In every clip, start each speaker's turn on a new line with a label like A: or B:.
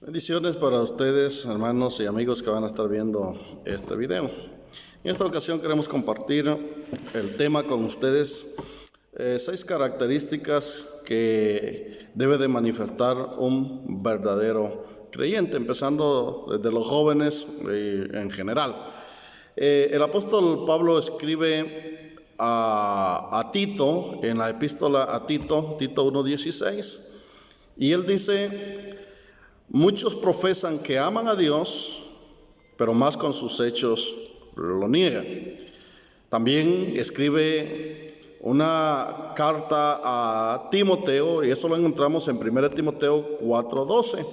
A: Bendiciones para ustedes, hermanos y amigos que van a estar viendo este video. En esta ocasión queremos compartir el tema con ustedes, 6 características que debe de manifestar un verdadero creyente, empezando desde los jóvenes en general. El apóstol Pablo escribe a Tito, en la epístola a Tito 1:16, y él dice: muchos profesan que aman a Dios, pero más con sus hechos lo niegan. También escribe una carta a Timoteo, y eso lo encontramos en 1 Timoteo 4:12,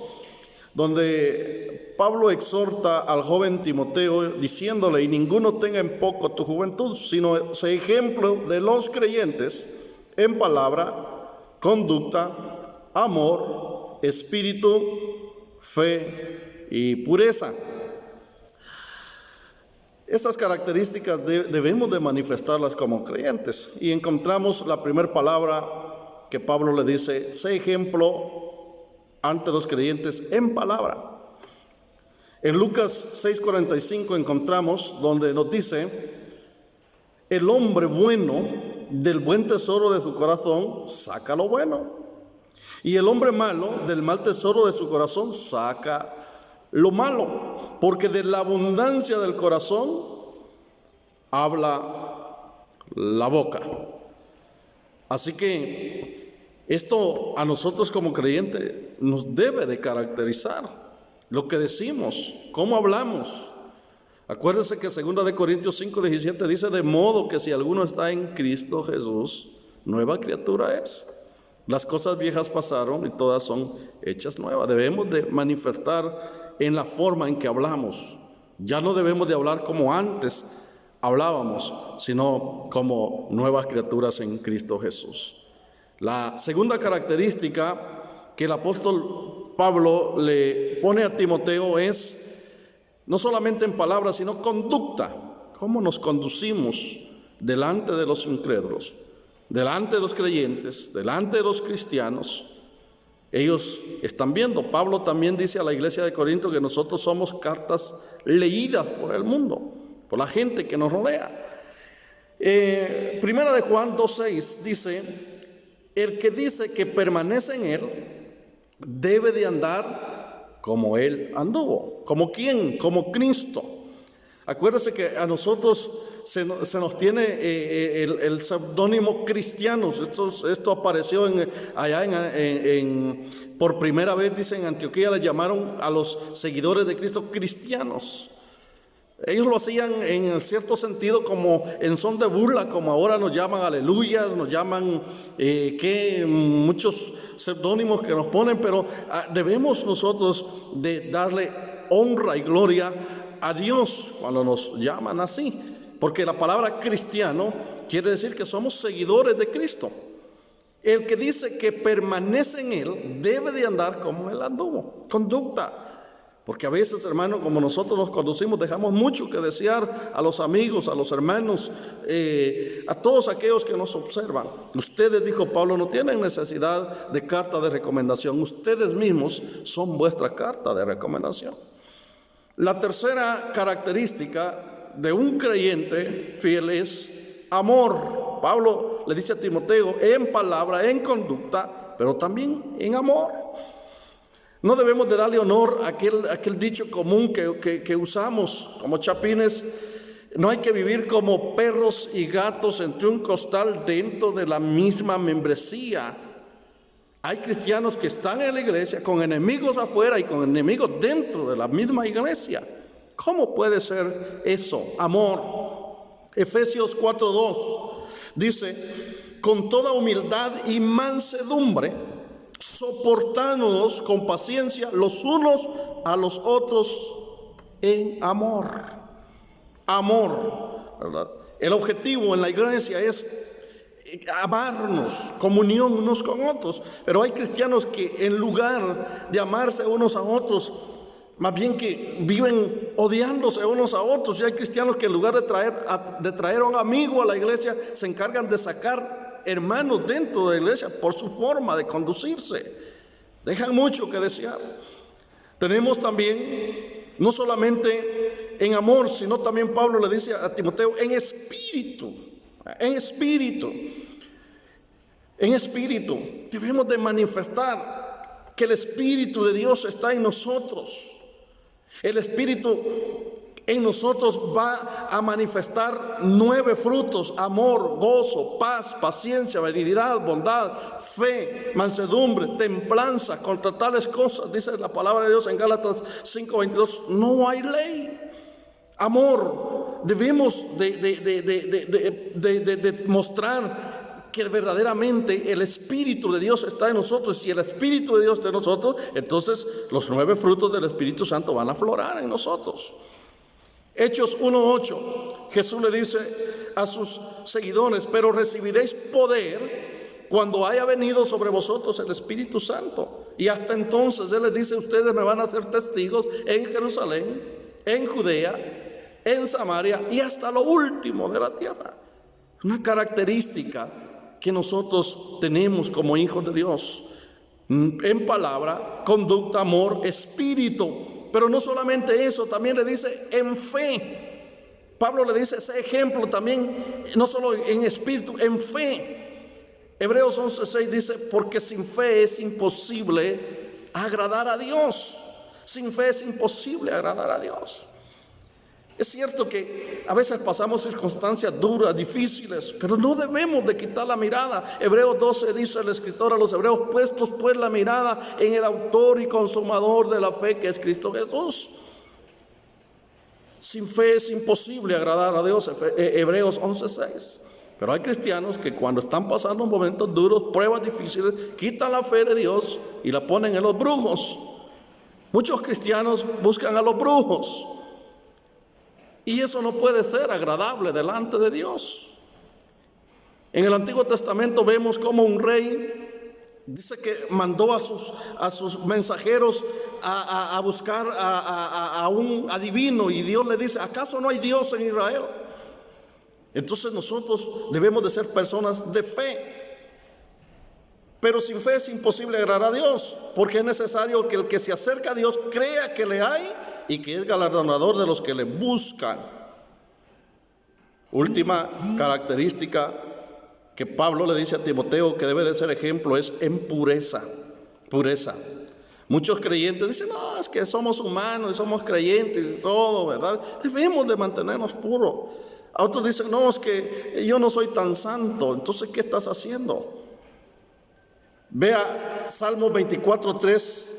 A: donde Pablo exhorta al joven Timoteo diciéndole: y ninguno tenga en poco tu juventud, sino sé ejemplo de los creyentes en palabra, conducta, amor, espíritu, fe y pureza. Estas características debemos de manifestarlas como creyentes, y encontramos la primera palabra que Pablo le dice: sé ejemplo ante los creyentes en palabra. En Lucas 6:45 encontramos donde nos dice: el hombre bueno del buen tesoro de su corazón saca lo bueno, y el hombre malo del mal tesoro de su corazón saca lo malo, porque de la abundancia del corazón habla la boca. Así que esto a nosotros como creyentes nos debe de caracterizar: lo que decimos, cómo hablamos. Acuérdense que 2 Corintios 5:17 dice: de modo que si alguno está en Cristo Jesús, nueva criatura es. Las cosas viejas pasaron y todas son hechas nuevas. Debemos de manifestar en la forma en que hablamos. Ya no debemos de hablar como antes hablábamos, sino como nuevas criaturas en Cristo Jesús. La segunda característica que el apóstol Pablo le pone a Timoteo es no solamente en palabras, sino conducta. ¿Cómo nos conducimos delante de los incrédulos, delante de los creyentes, delante de los cristianos? Ellos están viendo. Pablo también dice a la iglesia de Corinto que nosotros somos cartas leídas por el mundo, por la gente que nos rodea. Primera de Juan 2:6 dice: el que dice que permanece en él debe de andar como él anduvo. ¿Como quién? Como Cristo. Acuérdense que a nosotros se nos tiene el seudónimo cristianos. Esto apareció por primera vez, dice, en Antioquía le llamaron a los seguidores de Cristo cristianos. Ellos lo hacían en cierto sentido como en son de burla, como ahora nos llaman aleluyas, nos llaman muchos seudónimos que nos ponen, pero debemos nosotros de darle honra y gloria a Dios cuando nos llaman así, porque la palabra cristiano quiere decir que somos seguidores de Cristo. El que dice que permanece en él debe de andar como él anduvo. Conducta. Porque a veces, hermano, como nosotros nos conducimos, dejamos mucho que desear a los amigos, a los hermanos, a todos aquellos que nos observan. Ustedes, dijo Pablo, no tienen necesidad de carta de recomendación. Ustedes mismos son vuestra carta de recomendación. La tercera característica de un creyente fiel es amor. Pablo le dice a Timoteo: en palabra, en conducta, pero también en amor. No debemos de darle honor a aquel dicho común que usamos como chapines: no hay que vivir como perros y gatos entre un costal dentro de la misma membresía. Hay cristianos que están en la iglesia con enemigos afuera y con enemigos dentro de la misma iglesia. ¿Cómo puede ser eso? Amor. Efesios 4:2 dice: con toda humildad y mansedumbre, soportándonos con paciencia los unos a los otros en amor. Amor, ¿verdad? El objetivo en la iglesia es amarnos, comunión unos con otros. Pero hay cristianos que en lugar de amarse unos a otros, más bien que viven odiándose unos a otros. Y hay cristianos que en lugar de traer a un amigo a la iglesia, se encargan de sacar hermanos dentro de la iglesia por su forma de conducirse. Dejan mucho que desear. Tenemos también, no solamente en amor, sino también Pablo le dice a Timoteo, en espíritu. En espíritu. En espíritu. Debemos de manifestar que el Espíritu de Dios está en nosotros. El Espíritu en nosotros va a manifestar 9 frutos: amor, gozo, paz, paciencia, benignidad, bondad, fe, mansedumbre, templanza. Contra tales cosas, dice la palabra de Dios en Gálatas 5:22, no hay ley. Amor, debemos de mostrar que verdaderamente el Espíritu de Dios está en nosotros. Si el Espíritu de Dios está en nosotros, entonces los 9 frutos del Espíritu Santo van a aflorar en nosotros. Hechos 1:8, Jesús le dice a sus seguidores, pero recibiréis poder cuando haya venido sobre vosotros el Espíritu Santo. Y hasta entonces Él les dice, ustedes me van a ser testigos en Jerusalén, en Judea, en Samaria y hasta lo último de la tierra. Una característica que nosotros tenemos como hijos de Dios, en palabra, conducta, amor, espíritu. Pero no solamente eso, también le dice en fe. Pablo le dice ese ejemplo también, no solo en espíritu, en fe. Hebreos 11:6 dice, porque sin fe es imposible agradar a Dios. Sin fe es imposible agradar a Dios. Es cierto que a veces pasamos circunstancias duras, difíciles, pero no debemos de quitar la mirada. Hebreos 12 dice el escritor a los hebreos, puestos pues la mirada en el autor y consumador de la fe, que es Cristo Jesús. Sin fe es imposible agradar a Dios, Hebreos 11:6. Pero hay cristianos que cuando están pasando momentos duros, pruebas difíciles, quitan la fe de Dios y la ponen en los brujos. Muchos cristianos buscan a los brujos. Y eso no puede ser agradable delante de Dios. En el Antiguo Testamento vemos como un rey dice que mandó a sus mensajeros a buscar a un adivino, y Dios le dice, ¿acaso no hay Dios en Israel? Entonces nosotros debemos de ser personas de fe. Pero sin fe es imposible agradar a Dios, porque es necesario que el que se acerca a Dios crea que le hay y que es galardonador de los que le buscan. Última característica que Pablo le dice a Timoteo que debe de ser ejemplo es en pureza. Pureza. Muchos creyentes dicen, no, es que somos humanos y somos creyentes y todo, ¿verdad? Debemos de mantenernos puros. A otros dicen, no, es que yo no soy tan santo. Entonces, ¿qué estás haciendo? Vea Salmo 24:3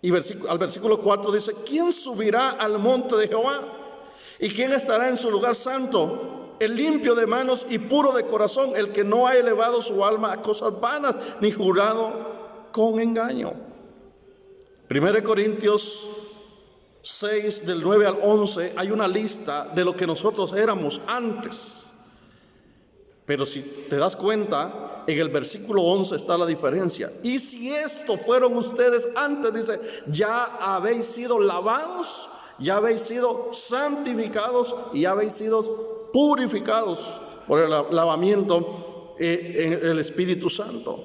A: y al versículo 4 dice, ¿quién subirá al monte de Jehová? ¿Y quién estará en su lugar santo? El limpio de manos y puro de corazón, el que no ha elevado su alma a cosas vanas, ni jurado con engaño. 1 Corintios 6, del 9 al 11, hay una lista de lo que nosotros éramos antes. Pero si te das cuenta, en el versículo 11 está la diferencia. Y si esto fueron ustedes antes, dice, ya habéis sido lavados, ya habéis sido santificados y ya habéis sido purificados por el lavamiento en el Espíritu Santo.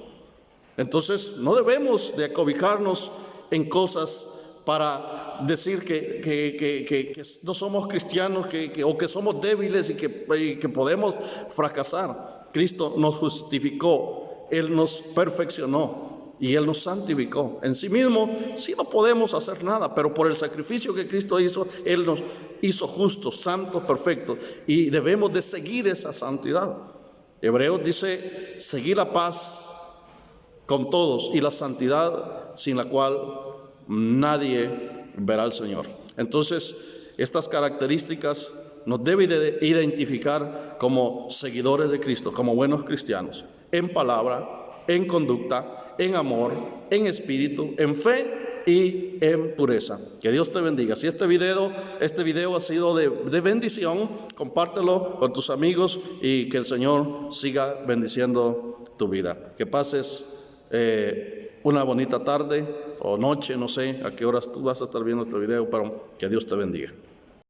A: Entonces no debemos de acobijarnos en cosas para decir que no somos cristianos, o que somos débiles y que podemos fracasar. Cristo nos justificó, Él nos perfeccionó y Él nos santificó. En sí mismo sí no podemos hacer nada, pero por el sacrificio que Cristo hizo, Él nos hizo justos, santos, perfectos, y debemos de seguir esa santidad. Hebreos dice, seguir la paz con todos y la santidad sin la cual nadie verá al Señor. Entonces, estas características nos deben de identificar como seguidores de Cristo, como buenos cristianos, en palabra, en conducta, en amor, en espíritu, en fe y en pureza. Que Dios te bendiga. Si este video ha sido de bendición, compártelo con tus amigos y que el Señor siga bendiciendo tu vida. Que pases una bonita tarde o noche, no sé a qué horas tú vas a estar viendo este video, pero que Dios te bendiga.